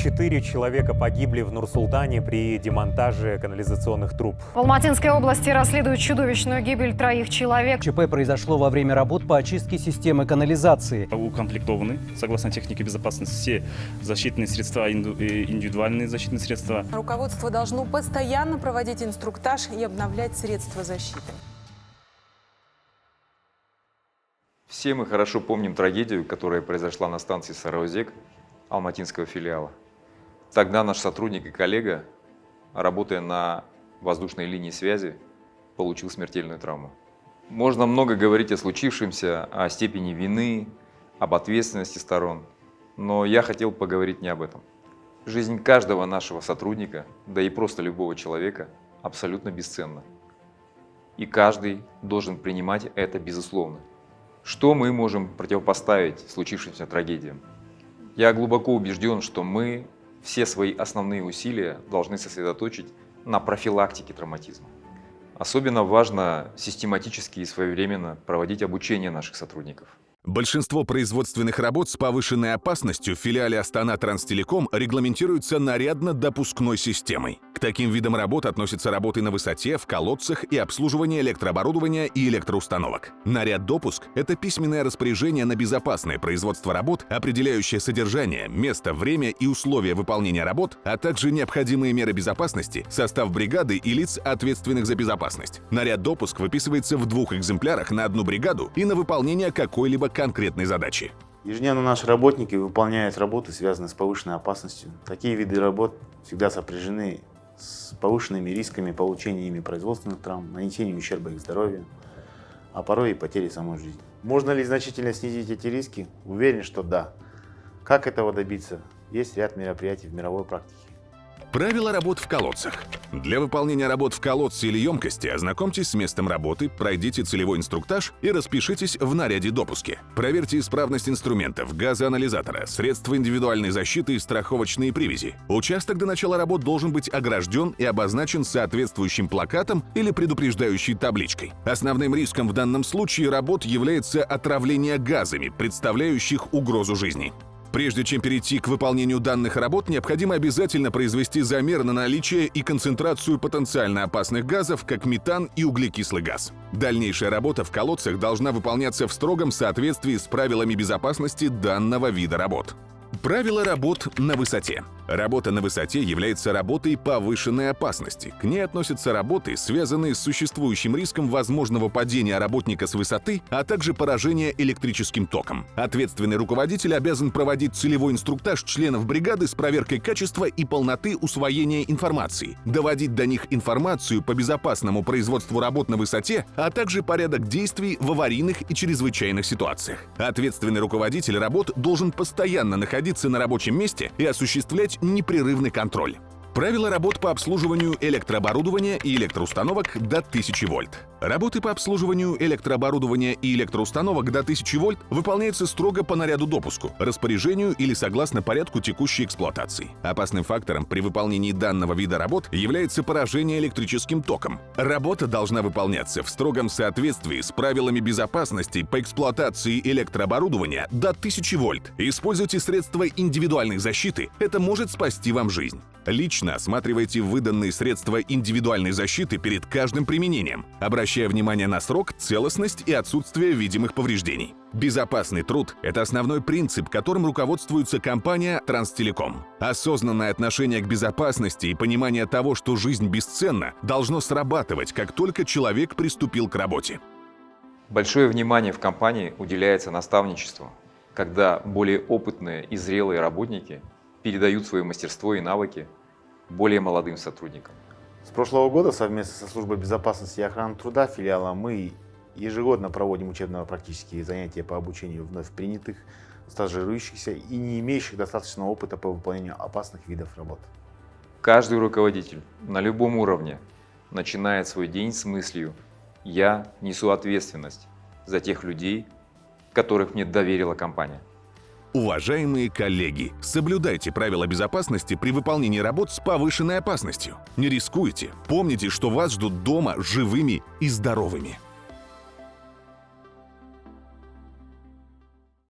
4 человека погибли в Нур-Султане при демонтаже канализационных труб. В Алматинской области расследуют чудовищную гибель 3 человек. ЧП произошло во время работ по очистке системы канализации. Укомплектованы, согласно технике безопасности, все защитные средства, индивидуальные защитные средства. Руководство должно постоянно проводить инструктаж и обновлять средства защиты. Все мы хорошо помним трагедию, которая произошла на станции Сарыөзек алматинского филиала. Тогда наш сотрудник и коллега, работая на воздушной линии связи, получил смертельную травму. Можно много говорить о случившемся, о степени вины, об ответственности сторон, но я хотел поговорить не об этом. Жизнь каждого нашего сотрудника, да и просто любого человека, абсолютно бесценна. И каждый должен принимать это безусловно. Что мы можем противопоставить случившимся трагедиям? Я глубоко убежден, что мы все свои основные усилия должны сосредоточить на профилактике травматизма. Особенно важно систематически и своевременно проводить обучение наших сотрудников. Большинство производственных работ с повышенной опасностью в филиале Астана Транстелеком регламентируются нарядно-допускной системой. К таким видам работ относятся работы на высоте, в колодцах и обслуживание электрооборудования и электроустановок. Наряд-допуск – это письменное распоряжение на безопасное производство работ, определяющее содержание, место, время и условия выполнения работ, а также необходимые меры безопасности, состав бригады и лиц, ответственных за безопасность. Наряд-допуск выписывается в 2 экземплярах на 1 бригаду и на выполнение какой-либо конкретной задачи. Ежедневно наши работники выполняют работы, связанные с повышенной опасностью. Такие виды работ всегда сопряжены с повышенными рисками получения ими производственных травм, нанесения ущерба их здоровью, а порой и потери самой жизни. Можно ли значительно снизить эти риски? Уверен, что да. Как этого добиться? Есть ряд мероприятий в мировой практике. Правила работ в колодцах. Для выполнения работ в колодце или емкости ознакомьтесь с местом работы, пройдите целевой инструктаж и распишитесь в наряде-допуске. Проверьте исправность инструментов, газоанализатора, средства индивидуальной защиты и страховочные привязи. Участок до начала работ должен быть огражден и обозначен соответствующим плакатом или предупреждающей табличкой. Основным риском в данном случае работ является отравление газами, представляющих угрозу жизни. Прежде чем перейти к выполнению данных работ, необходимо обязательно произвести замер на наличие и концентрацию потенциально опасных газов, как метан и углекислый газ. Дальнейшая работа в колодцах должна выполняться в строгом соответствии с правилами безопасности данного вида работ. Правила работ на высоте. Работа на высоте является работой повышенной опасности. К ней относятся работы, связанные с существующим риском возможного падения работника с высоты, а также поражения электрическим током. Ответственный руководитель обязан проводить целевой инструктаж членов бригады с проверкой качества и полноты усвоения информации, доводить до них информацию по безопасному производству работ на высоте, а также порядок действий в аварийных и чрезвычайных ситуациях. Ответственный руководитель работ должен постоянно находиться на рабочем месте и осуществлять непрерывный контроль. Правила работ по обслуживанию электрооборудования и электроустановок до 1000 вольт. Работы по обслуживанию электрооборудования и электроустановок до 1000 вольт выполняются строго по наряду-допуску, распоряжению или согласно порядку текущей эксплуатации. Опасным фактором при выполнении данного вида работ является поражение электрическим током. Работа должна выполняться в строгом соответствии с правилами безопасности по эксплуатации электрооборудования до 1000 вольт. Используйте средства индивидуальной защиты, это может спасти вам жизнь. Лично осматривайте выданные средства индивидуальной защиты перед каждым применением, обращая внимание на срок, целостность и отсутствие видимых повреждений. Безопасный труд – это основной принцип, которым руководствуется компания Транстелеком. Осознанное отношение к безопасности и понимание того, что жизнь бесценна, должно срабатывать, как только человек приступил к работе. Большое внимание в компании уделяется наставничеству, когда более опытные и зрелые работники передают свое мастерство и навыки более молодым сотрудникам. С прошлого года совместно со службой безопасности и охраны труда филиала мы ежегодно проводим учебно-практические занятия по обучению вновь принятых, стажирующихся и не имеющих достаточного опыта по выполнению опасных видов работ. Каждый руководитель на любом уровне начинает свой день с мыслью: «Я несу ответственность за тех людей, которых мне доверила компания». Уважаемые коллеги, соблюдайте правила безопасности при выполнении работ с повышенной опасностью. Не рискуйте. Помните, что вас ждут дома живыми и здоровыми.